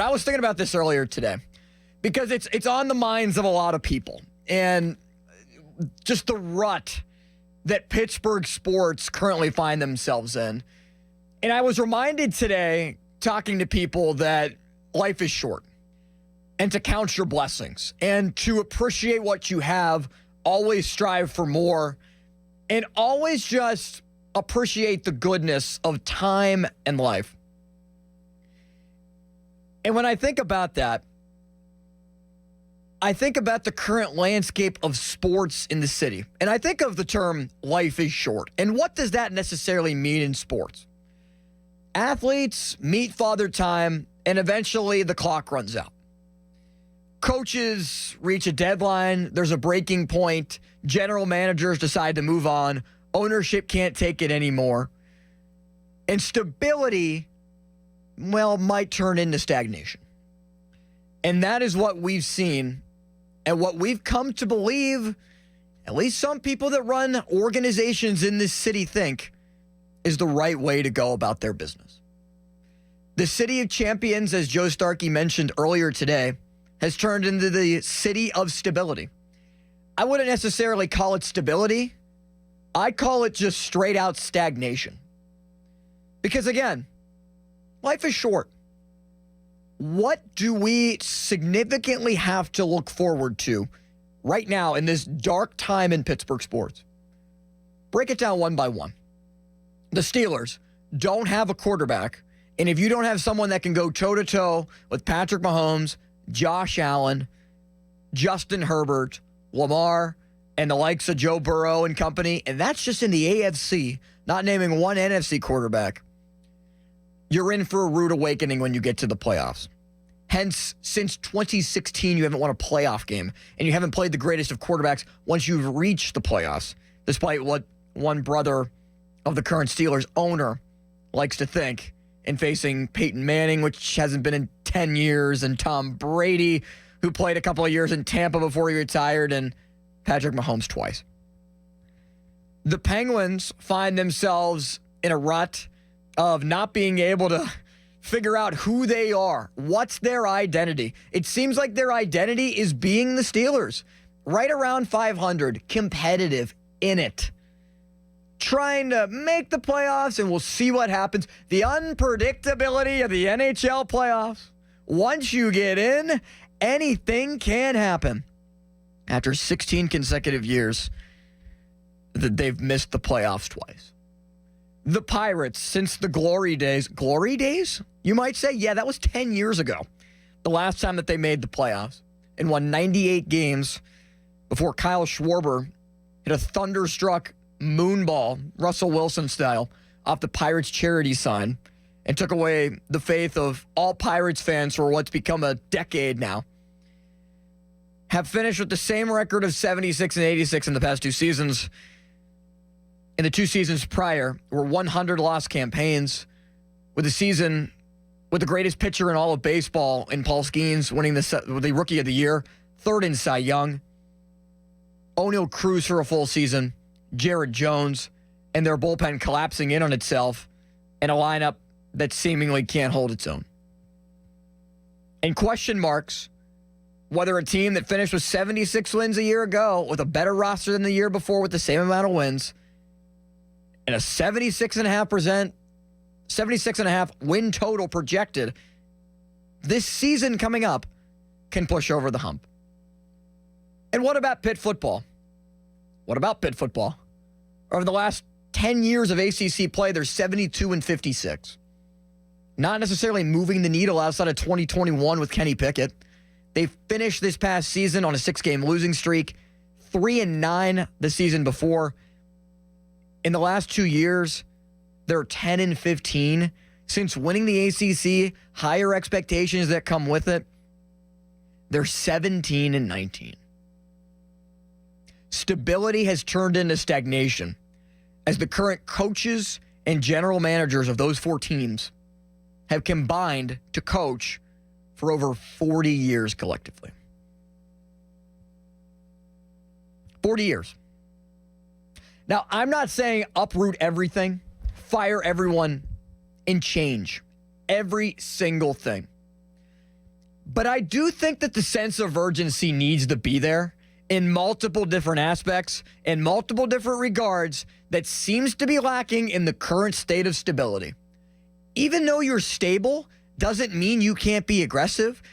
I was thinking about this earlier today because it's on the minds of a lot of people, and just the rut that Pittsburgh sports currently find themselves in. And I was reminded today, talking to people, that life is short and to count your blessings and to appreciate what you have, always strive for more, and always just appreciate the goodness of time and life. And when I think about that, I think about the current landscape of sports in the city. And I think of the term life is short. And what does that necessarily mean in sports? Athletes meet Father Time, and eventually the clock runs out. Coaches reach a deadline. There's a breaking point. General managers decide to move on. Ownership can't take it anymore. And stability, well, might turn into stagnation. And that is what we've seen and what we've come to believe, at least some people that run organizations in this city think, is the right way to go about their business. The city of champions, as Joe Starkey mentioned earlier today, has turned into the city of stability. I wouldn't necessarily call it stability. I'd call it just straight out stagnation. Because again, life is short. What do we significantly have to look forward to right now in this dark time in Pittsburgh sports? Break it down one by one. The Steelers don't have a quarterback, and if you don't have someone that can go toe-to-toe with Patrick Mahomes, Josh Allen, Justin Herbert, Lamar, and the likes of Joe Burrow and company, and that's just in the AFC, not naming one NFC quarterback, you're in for a rude awakening when you get to the playoffs. Hence, since 2016, you haven't won a playoff game, and you haven't played the greatest of quarterbacks once you've reached the playoffs, despite what one brother of the current Steelers owner likes to think, in facing Peyton Manning, which hasn't been in 10 years, and Tom Brady, who played a couple of years in Tampa before he retired, and Patrick Mahomes twice. The Penguins find themselves in a rut of not being able to figure out who they are. What's their identity? It seems like their identity is being the Steelers. Right around 500, competitive, in it. Trying to make the playoffs, and we'll see what happens. The unpredictability of the NHL playoffs. Once you get in, anything can happen. After 16 consecutive years that they've missed the playoffs twice. The Pirates, since the glory days, you might say? Yeah, that was 10 years ago. The last time that they made the playoffs and won 98 games before Kyle Schwarber hit a thunderstruck moonball, Russell Wilson style, off the Pirates charity sign and took away the faith of all Pirates fans for what's become a decade now. Have finished with the same record of 76 and 86 in the past two seasons. In the two seasons prior were 100 lost campaigns, with a season with the greatest pitcher in all of baseball in Paul Skeens winning the Rookie of the Year, third in Cy Young. O'Neal Cruz for a full season, Jared Jones, and their bullpen collapsing in on itself, and a lineup that seemingly can't hold its own. And question marks whether a team that finished with 76 wins a year ago with a better roster than the year before with the same amount of wins and a 76.5 win total projected this season coming up can push over the hump. And what about Pitt football? Over the last 10 years of ACC play, they're 72 and 56. Not necessarily moving the needle outside of 2021 with Kenny Pickett. They finished this past season on a 6-game losing streak, 3-9 the season before. In the last 2 years, they're 10 and 15. Since winning the ACC, higher expectations that come with it, they're 17 and 19. Stability has turned into stagnation as the current coaches and general managers of those four teams have combined to coach for over 40 years collectively. 40 years. Now, I'm not saying uproot everything, fire everyone, and change every single thing. But I do think that the sense of urgency needs to be there in multiple different aspects, in multiple different regards, that seems to be lacking in the current state of stability. Even though you're stable doesn't mean you can't be aggressive.